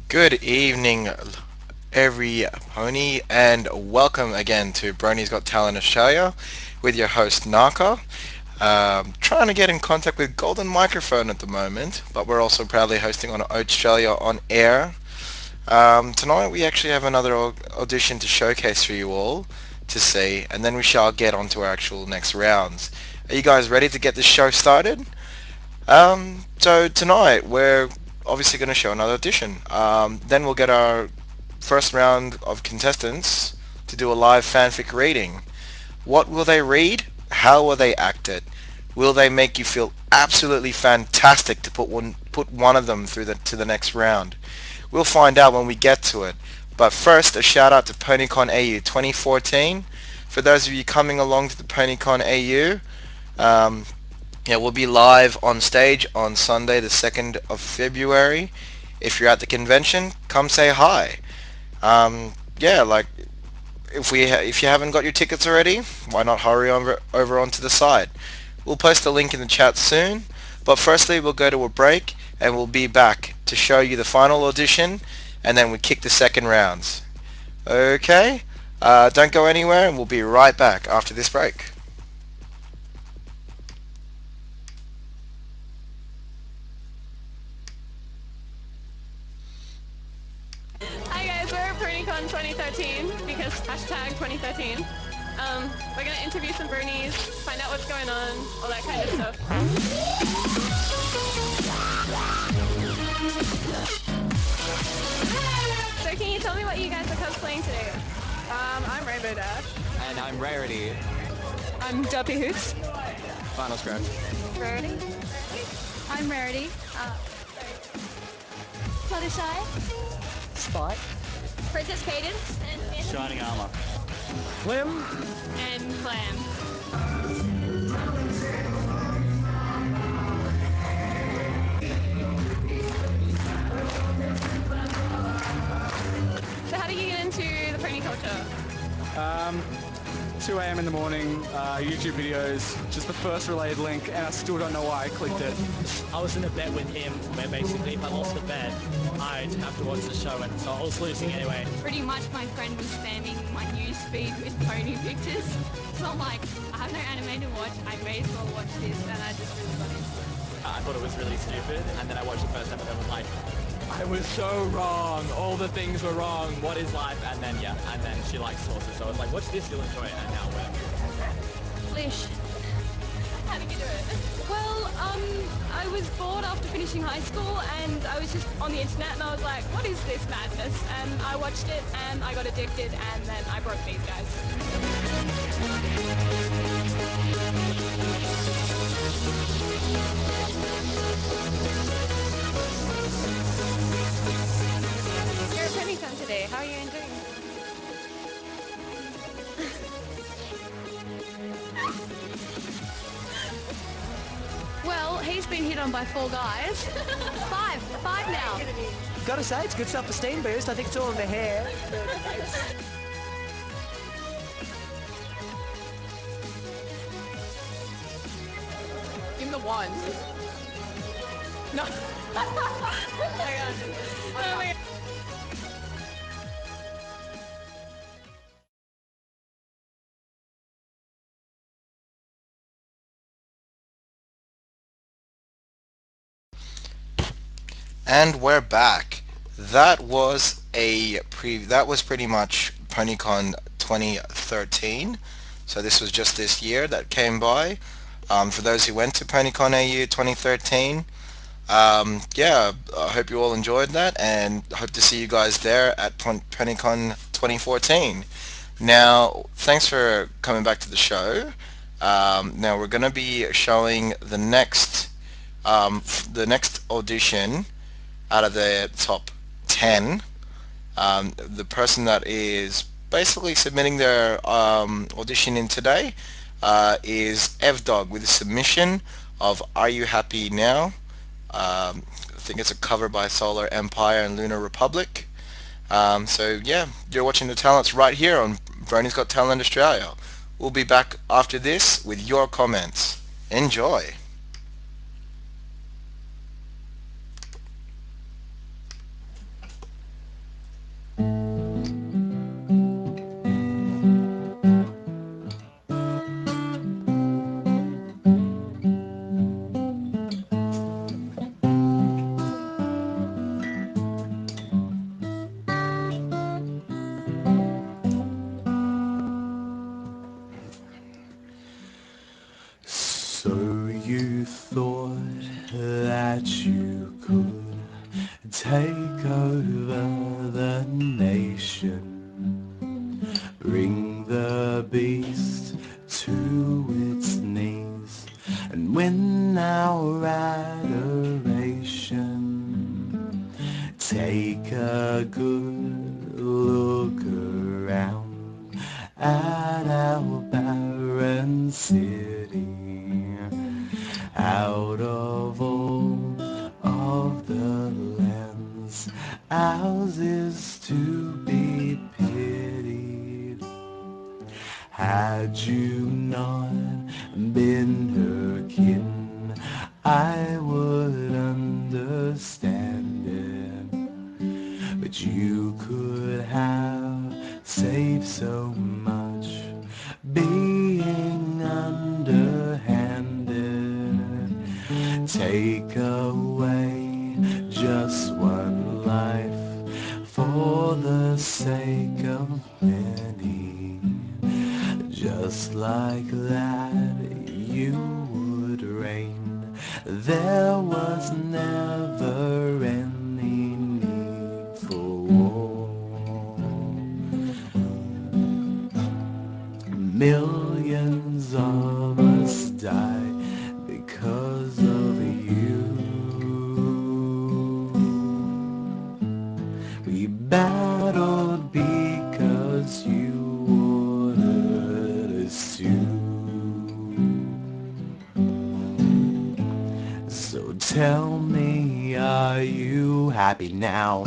Good evening, every pony, and welcome again to Bronies Got Talent Australia with your host Naka. Trying to get in contact with Golden Microphone at the moment, but we're also proudly hosting on Australia on air. Tonight we actually have another audition to showcase for you all to see, and then we shall get on to our actual next rounds. Are you guys ready to get this show started? So tonight we're obviously going to show another audition. Then we'll get our first round of contestants to do a live fanfic reading. What will they read? How will they act it? Will they make you feel absolutely fantastic to put one of them through to the next round? We'll find out when we get to it. But first, a shout out to PonyCon AU 2014. For those of you coming along to the PonyCon AU, yeah, we'll be live on stage on Sunday, the 2nd of February. If you're at the convention, come say hi. Yeah, like if you haven't got your tickets already, why not hurry over onto the site? We'll post a link in the chat soon. But firstly, we'll go to a break and we'll be back to show you the final audition, and then we kick the second rounds. Okay? Don't go anywhere, and we'll be right back after this break. Hi guys, we're at BronyCon 2013 because hashtag 2013. We're gonna interview some Bronies, find out what's going on, all that kind of stuff. So can you tell me what you guys are cosplaying today? I'm Rainbow Dash. And I'm Rarity. I'm Duppy Hoots. Final scratch. Rarity. I'm Rarity. Fluttershy. Spot. Princess Cadence. Shining armor. Clem. And Clam. So how do you get into the pony culture? 2 a.m. in the morning, YouTube videos, just the first relayed link, and I still don't know why I clicked it. I was in a bet with him where basically if I lost the bet, I'd have to watch the show, and so I was losing anyway. Pretty much my friend was spamming my news feed with pony pictures. So I'm like, I have no anime to watch, I may as well watch this, and I just really got into it. I thought it was really stupid, and then I watched the first episode and was like, I was so wrong, all the things were wrong, what is life? And then, yeah, and then she likes horses, so I was like, watch this, you'll enjoy it, and now we're... Flish. How did you do it? Well, I was bored after finishing high school, and I was just on the internet, and I was like, what is this madness? And I watched it, and I got addicted, and then I broke these guys. You're at PonyCon today. How are you doing? Well, he's been hit on by 4 guys. Five now. Gotta say, it's good self-esteem boost. I think it's all in the hair. Give him the one. No. Oh my god. Oh my god. And we're back. That was pretty much PonyCon 2013. So this was just this year that came by. For those who went to PonyCon AU 2013, yeah, I hope you all enjoyed that, and hope to see you guys there at PonyCon 2014. Now, thanks for coming back to the show. Now we're going to be showing the next audition out of the top 10. The person that is basically submitting their audition in today is Evdog with a submission of Are You Happy Now? I think it's a cover by Solar Empire and Lunar Republic. So yeah, you're watching the talents right here on Bronies Got Talent Australia. We'll be back after this with your comments. Enjoy. So you thought that you could take over the nation, bring the beast to its knees, and win our adoration. Take a good look around at our barren city. Out of all of the lands, ours is to be pitied. Had you not been her kin, I would understand it. But you could have saved so much being underhanded. Take away just one life for the sake of many. Just like that you would reign. There was never any need for war. Millions of us die because of you. We battled because you wanted us to. So tell me, are you happy now?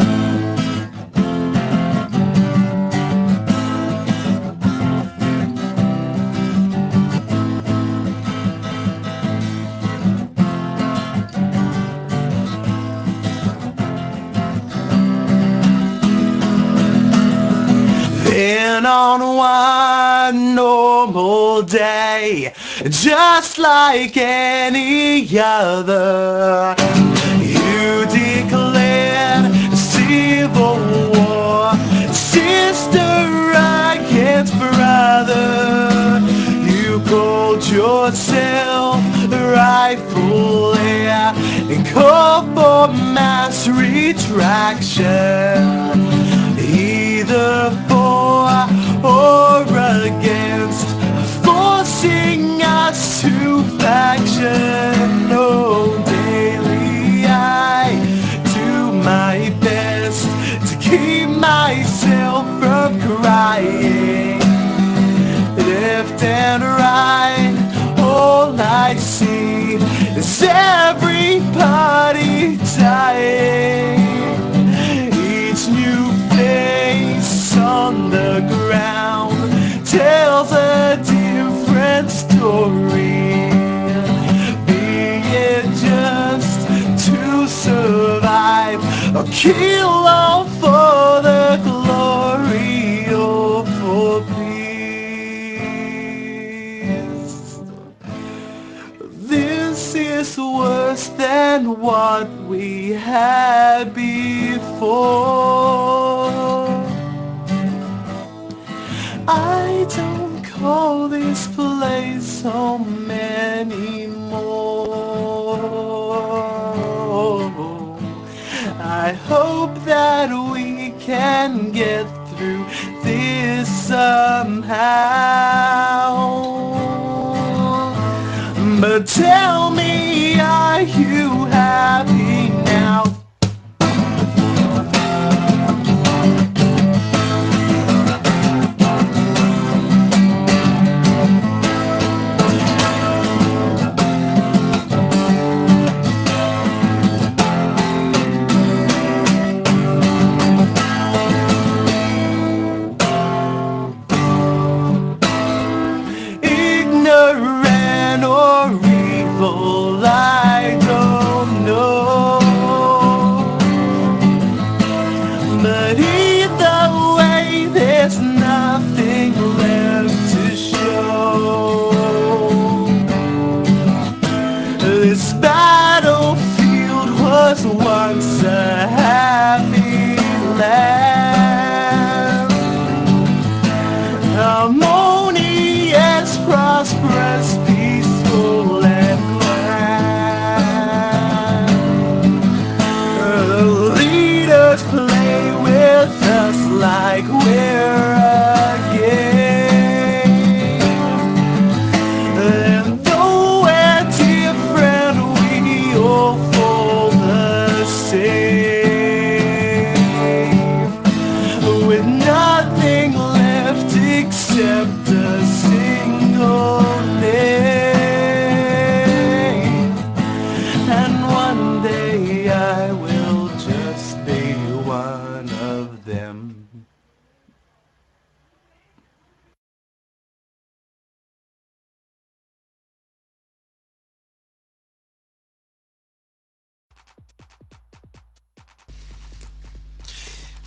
Then on one normal day, just like any other, you declared civil war, sister against brother. You called yourself rightful heir and called for mass retraction. Either for or against, forcing us to faction. Oh, daily I do my best to keep myself from crying. Left and right, all I see is everybody dying. Each new face on the ground tells a different story. Be it just to survive or kill all for the glory or for peace. This is worse than what we had before. I don't call this place home anymore. I hope that we can get through this somehow. But tell me, are you happy now? Ignorant or evil, I don't know. just play with us like we're a game. And though we're different, we all fall the same. With nothing left except a single name. And one day I will just be one of them.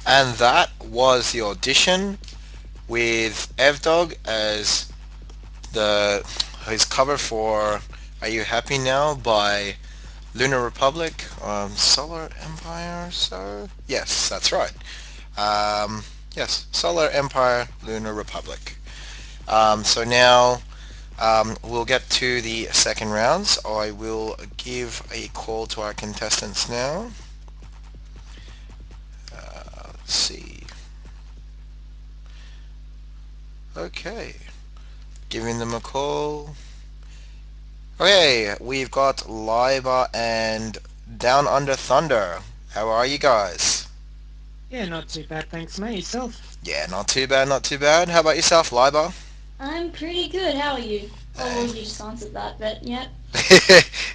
And that was the audition with Evdog as the his cover for "Are You Happy Now" by Lunar Republic, Solar Empire. So yes, that's right. Yes, Solar Empire, Lunar Republic. So now we'll get to the second rounds. I will give a call to our contestants now. Let's see. Okay, giving them a call. Okay, we've got Liba and Down Under Thunder. How are you guys? Yeah, not too bad, thanks, mate. Yourself? Yeah, not too bad, not too bad. How about yourself, Liba? I'm pretty good. How are you? Oh, Hey. well, you just answered that, but yeah.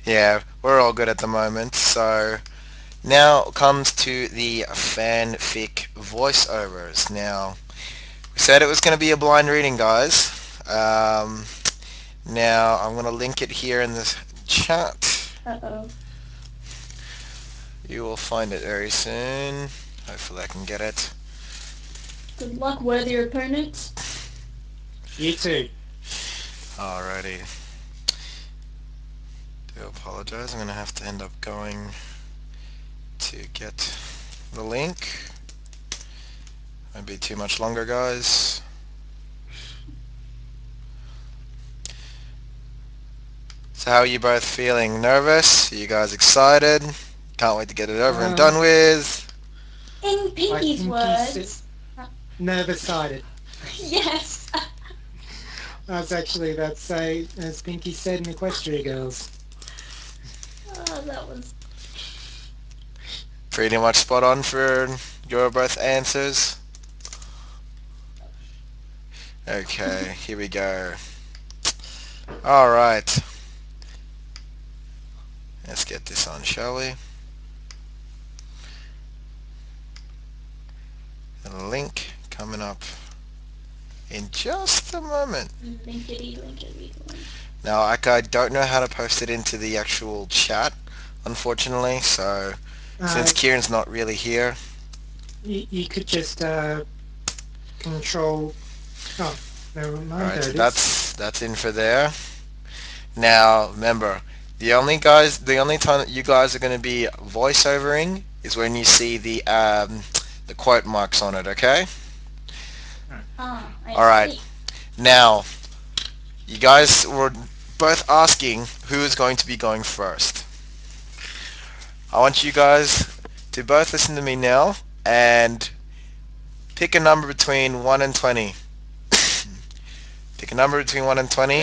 Yeah, we're all good at the moment. So now comes to the fanfic voiceovers. Now, we said it was going to be a blind reading, guys. Um, Now, I'm going to link it here in the chat. Uh-oh. You will find it very soon. Hopefully I can get it. Good luck, worthy opponents. You too. Alrighty. Do apologize. I'm going to have to end up going to get the link. Won't be too much longer, guys. So how are you both feeling? Nervous? Are you guys excited? Can't wait to get it over and done with. In Pinky's words. Nervous-sided. Yes. I was actually about to say, as Pinky said in Equestria Girls. Oh, that was... Pretty much spot on for your both answers. Okay, here we go. Alright. Let's get this on, shall we? A link coming up in just a moment. Linkity, linkity, link. Now, I don't know how to post it into the actual chat, unfortunately, so since Kieran's not really here. You could just control... Oh, never mind. Alright, There so it is. that's in for there. Now, remember, the only time that you guys are going to be voiceovering is when you see the quote marks on it, okay? Ah, I Alright, see. now, you guys were both asking who is going to be going first. I want you guys to both listen to me now and pick a number between 1 and 20. Pick a number between 1 and 20.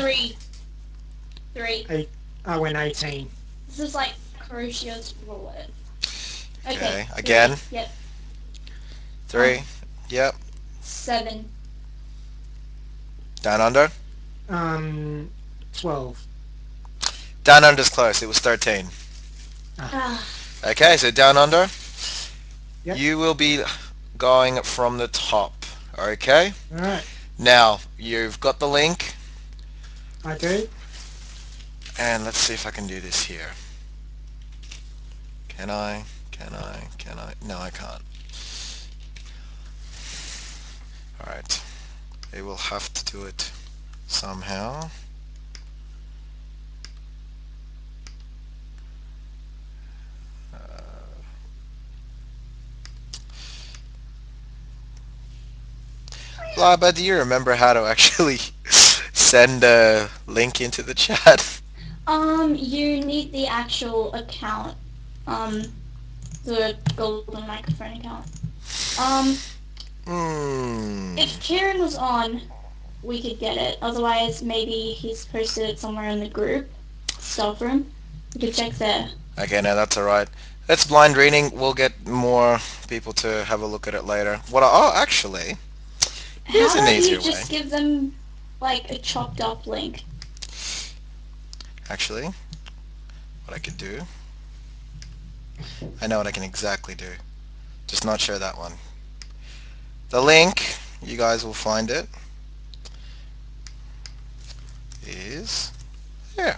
Three. I went 18. This is like Crucia's roulette. Okay, three. again. Yep. 3. Yep. 7. Down under. 12. Down under's close. It was 13. Ah. Okay, so down under. Yep. You will be going from the top. Okay. Alright, Now you've got the link, I do. and let's see if I can do this here. Can I? Can I? Can I? No, I can't. All right. I will have to do it somehow. Laba, do you remember how to actually send a link into the chat? You need the actual account. the golden microphone account. Um, Hmm. if Kieran was on, we could get it. Otherwise, maybe he's posted it somewhere in the group, staff room. We could check there. Okay, no, that's alright. That's blind reading. We'll get more people to have a look at it later. Oh, actually, here's How an about you easier way. just give them, like, a chopped up link? Actually, what I could do, I know what I can exactly do. Just not show that one. The link, you guys will find it, is here.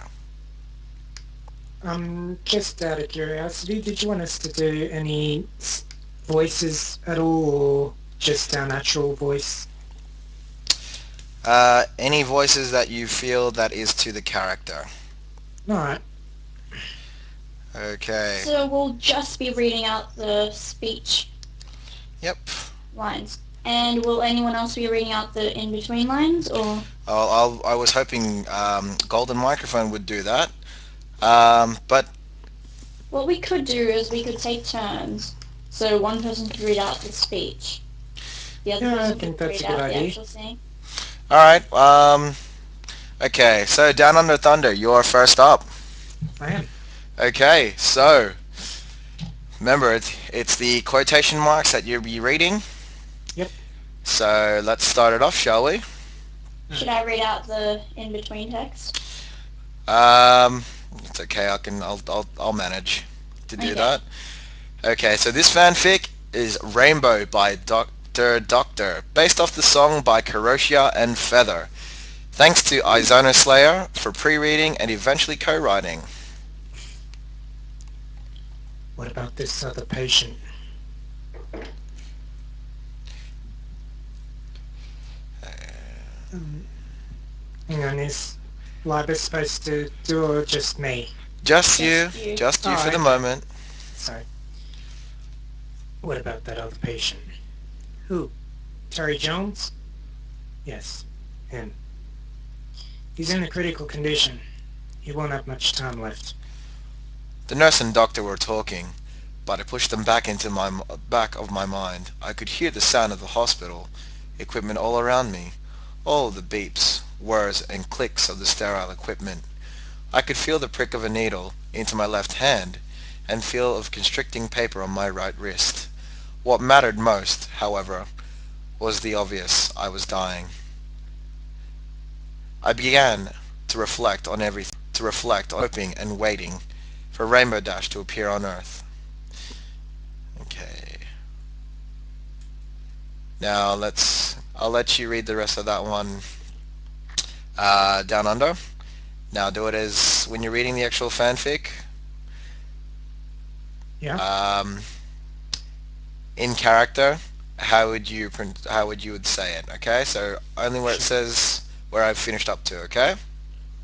Just out of curiosity, did you want us to do any voices at all, or just our natural voice? Any voices that you feel that is to the character. Alright. Okay. So we'll just be reading out the speech Yep. lines. And will anyone else be reading out the in-between lines, or? I was hoping Golden Microphone would do that. But What we could do is we could take turns. So one person could read out the speech. The other Yeah, I person think could that's read a good out the idea. actual scene. alright. Okay. So Down Under Thunder, you're first up. I am. Okay. So remember, it's the quotation marks that you'll be reading. Yep. So let's start it off, shall we? Should I read out the in-between text? It's okay. I'll manage to do Okay. that. Okay. So this fanfic is Rainbow by Doctor, based off the song by Karoshia and Feather. Thanks to Izono Slayer for pre-reading and eventually co-writing. What about this other patient? Um, Hang on, is Libus supposed to do or just me? Just you. Just you. Just you Oh, for the okay. moment. Sorry. What about that other patient? Who? Terry Jones? Yes, him. He's in a critical condition. He won't have much time left. The nurse and doctor were talking, but I pushed them back into my back of my mind. I could hear the sound of the hospital, equipment all around me, all of the beeps, whirs, and clicks of the sterile equipment. I could feel the prick of a needle into my left hand, and feel of constricting paper on my right wrist. What mattered most, however, was the obvious: I was dying. I began to reflect on everything, hoping and waiting for Rainbow Dash to appear on Earth. Okay. Now I'll let you read the rest of that one down under. Now do it as when you're reading the actual fanfic. Yeah. In character, how would you would say it? Okay, so only where it says where I've finished up to. Okay.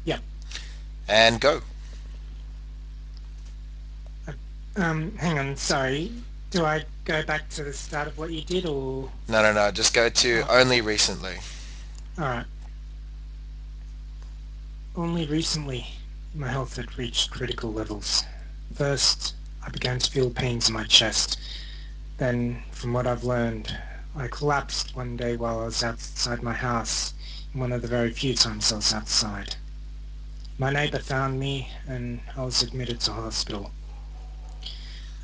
Yeah. And go. Hang on, sorry. Do I go back to the start of what you did, or? No. Just go to only recently. Alright. Only recently, my health had reached critical levels. First, I began to feel pains in my chest. Then, from what I've learned, I collapsed one day while I was outside my house, one of the very few times I was outside. My neighbour found me, and I was admitted to hospital.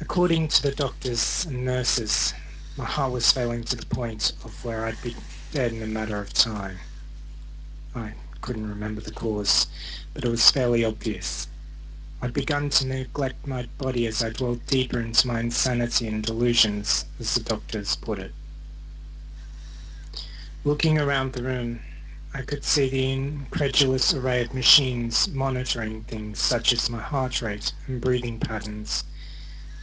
According to the doctors and nurses, my heart was failing to the point of where I'd be dead in a matter of time. I couldn't remember the cause, but it was fairly obvious. I'd begun to neglect my body as I dwelled deeper into my insanity and delusions, as the doctors put it. Looking around the room, I could see the incredulous array of machines monitoring things such as my heart rate and breathing patterns.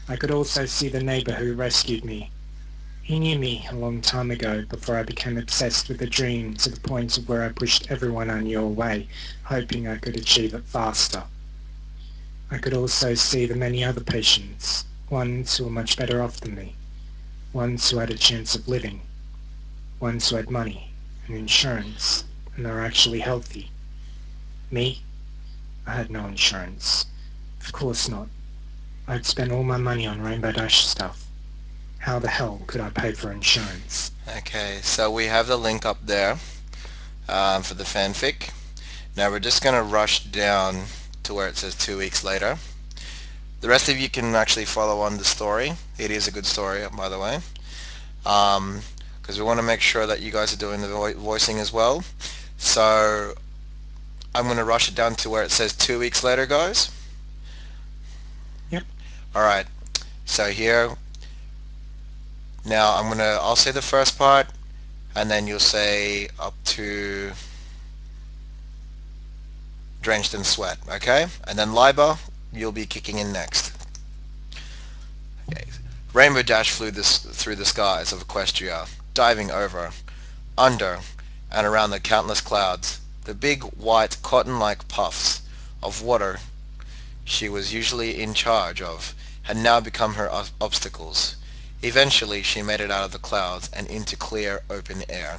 I could also see the neighbour who rescued me. He knew me a long time ago, before I became obsessed with the dream to the point of where I pushed everyone on your way, hoping I could achieve it faster. I could also see the many other patients, ones who were much better off than me, ones who had a chance of living, ones who had money and insurance, and they were actually healthy. Me? I had no insurance. Of course not. I'd spent all my money on Rainbow Dash stuff. How the hell could I pay for insurance? Okay, so we have the link up there for the fanfic. Now we're just going to rush down to where it says 2 weeks later. The rest of you can actually follow on the story. It is a good story, by the way. Because we want to make sure that you guys are doing the voicing as well. So I'm going to rush it down to where it says 2 weeks later, guys. Yep. Alright, so here, now I'll say the first part, and then you'll say up to drenched in sweat, okay? And then Liba, you'll be kicking in next. Okay. Rainbow Dash flew through the skies of Equestria, diving over, under, and around the countless clouds. The big, white, cotton-like puffs of water she was usually in charge of had now become her obstacles. Eventually, she made it out of the clouds and into clear, open air.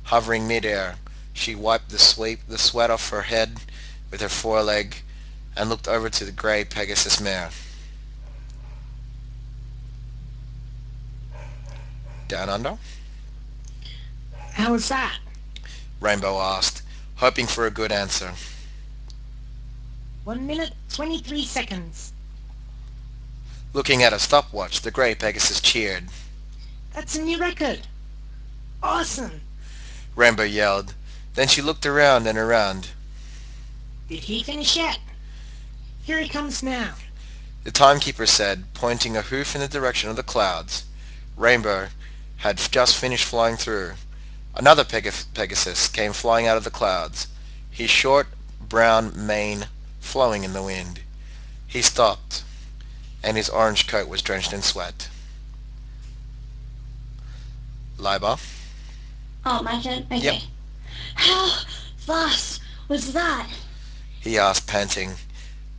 Hovering mid-air, she wiped the sweat off her head with her foreleg and looked over to the grey Pegasus mare. Down under? How was that? Rainbow asked, hoping for a good answer. 1 minute, 23 seconds. Looking at a stopwatch, the grey Pegasus cheered. That's a new record. Awesome. Rainbow yelled. Then she looked around and around. Did he finish yet? Here he comes now. The timekeeper said, pointing a hoof in the direction of the clouds. Rainbow had just finished flying through. Another Pegasus came flying out of the clouds, his short brown mane flowing in the wind. He stopped, and his orange coat was drenched in sweat. Liba? Oh, my turn? Okay. Yep. How fast was that? He asked, panting.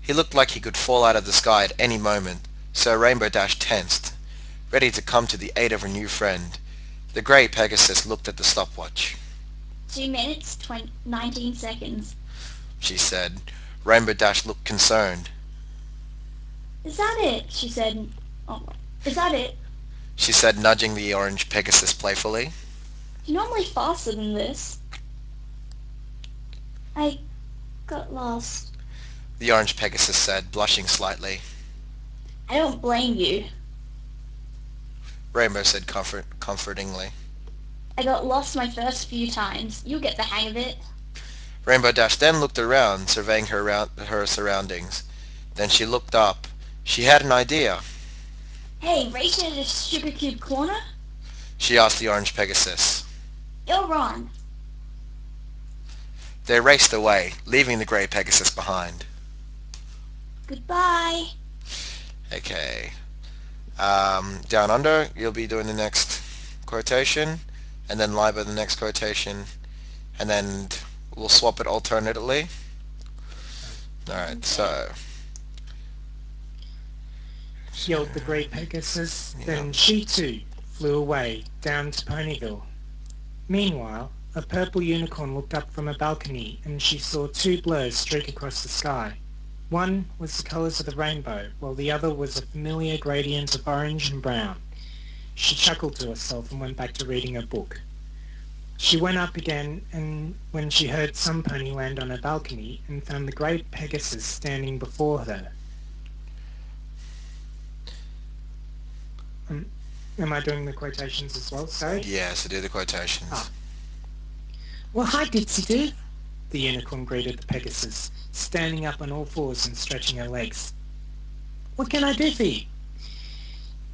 He looked like he could fall out of the sky at any moment, so Rainbow Dash tensed, ready to come to the aid of her new friend. The grey Pegasus looked at the stopwatch. 2 minutes, 19 seconds. She said. Rainbow Dash looked concerned. Is that it? She said. Oh, is that it? She said, nudging the orange Pegasus playfully. You're normally faster than this. I got lost. The orange Pegasus said, blushing slightly. I don't blame you. Rainbow said comfortingly. I got lost my first few times. You'll get the hang of it. Rainbow Dash then looked around, surveying her surroundings. Then she looked up. She had an idea. Hey, racing at a sugar cube corner? She asked the orange Pegasus. You're on. They raced away, leaving the grey Pegasus behind. Goodbye. Okay. Down under, you'll be doing the next quotation, and then Liba the next quotation, and then we'll swap it alternately. Alright, so... Yelled the grey Pegasus, then she too flew away down to Ponyville. Meanwhile, a purple unicorn looked up from a balcony and she saw two blurs streak across the sky. One was the colours of the rainbow, while the other was a familiar gradient of orange and brown. She chuckled to herself and went back to reading her book. She went up again, and when she heard some pony land on her balcony and found the grey Pegasus standing before her. Am I doing the quotations as well? Sorry? Yeah, so do the quotations. Ah. Well, hi, Ditsy-Doo. The unicorn greeted the Pegasus, standing up on all fours and stretching her legs. What can I do for you?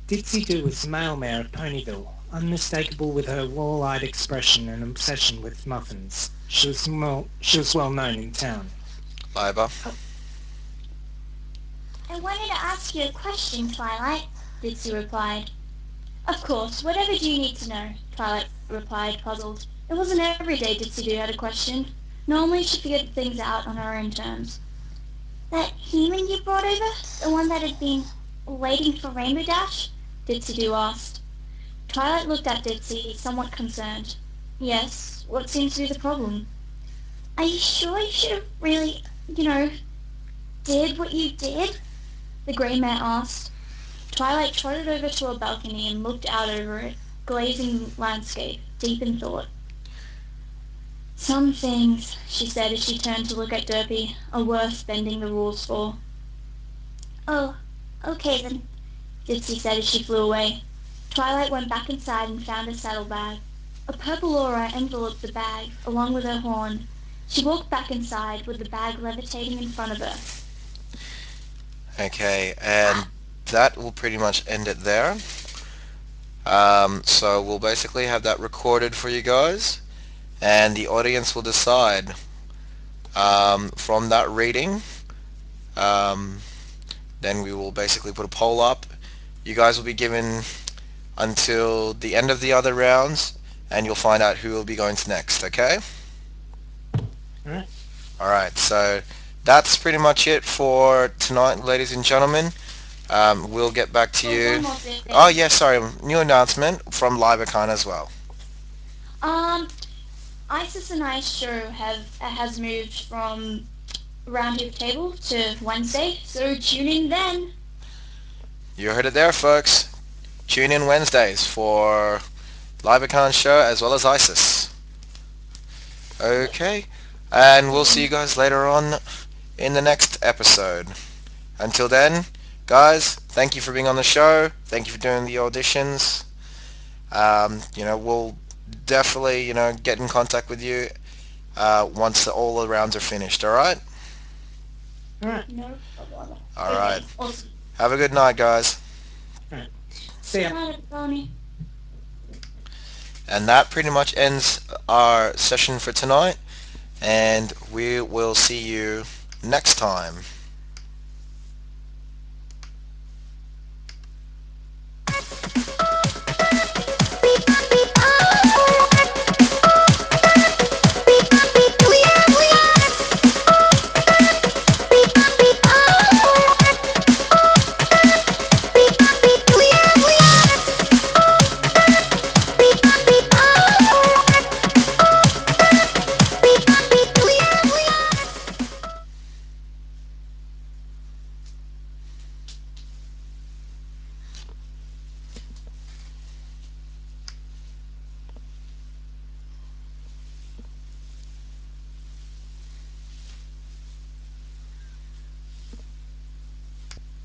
Ditsy-Doo was the male mayor of Ponyville, unmistakable with her wall-eyed expression and obsession with muffins. She was well known in town. Liba? I wanted to ask you a question, Twilight, Ditsy replied. Of course, whatever do you need to know, Twilight replied, puzzled. It wasn't every day Ditsy-Doo had a question. Normally she figured things out on her own terms. That human you brought over? The one that had been waiting for Rainbow Dash? Ditsy-Doo asked. Twilight looked at Ditsy, somewhat concerned. Yes, what seems to be the problem? Are you sure you should have really, did what you did? the grey mare asked. Twilight trotted over to a balcony and looked out over it, glazing landscape, deep in thought. Some things, she said as she turned to look at Derpy, are worth bending the rules for. Oh, okay then, Dipsy said as she flew away. Twilight went back inside and found her saddlebag. A purple aura enveloped the bag, along with her horn. She walked back inside with the bag levitating in front of her. Okay, and that will pretty much end it there. So we'll basically have that recorded for you guys, and the audience will decide from that reading. Um, then we will basically put a poll up. You guys will be given until the end of the other rounds, and you'll find out who will be going to next, okay? Alright. Alright, so that's pretty much it for tonight, ladies and gentlemen. We'll get back to Oh, you. one more thing. Oh, yeah, sorry, new announcement from LiveAcon as well. Um, Isis and I's show has moved from Round Table Table to Wednesday, so tune in then. You heard it there, folks. Tune in Wednesdays for LiveAcon show as well as ISIS. Okay, and we'll see you guys later on in the next episode. Until then, guys, thank you for being on the show. Thank you for doing the auditions. We'll definitely, get in contact with you once all the rounds are finished, alright? Alright. No problem. Alright. Okay, awesome. Have a good night, guys. Alright. See ya. Bye, Brony. And that pretty much ends our session for tonight, and we will see you next time.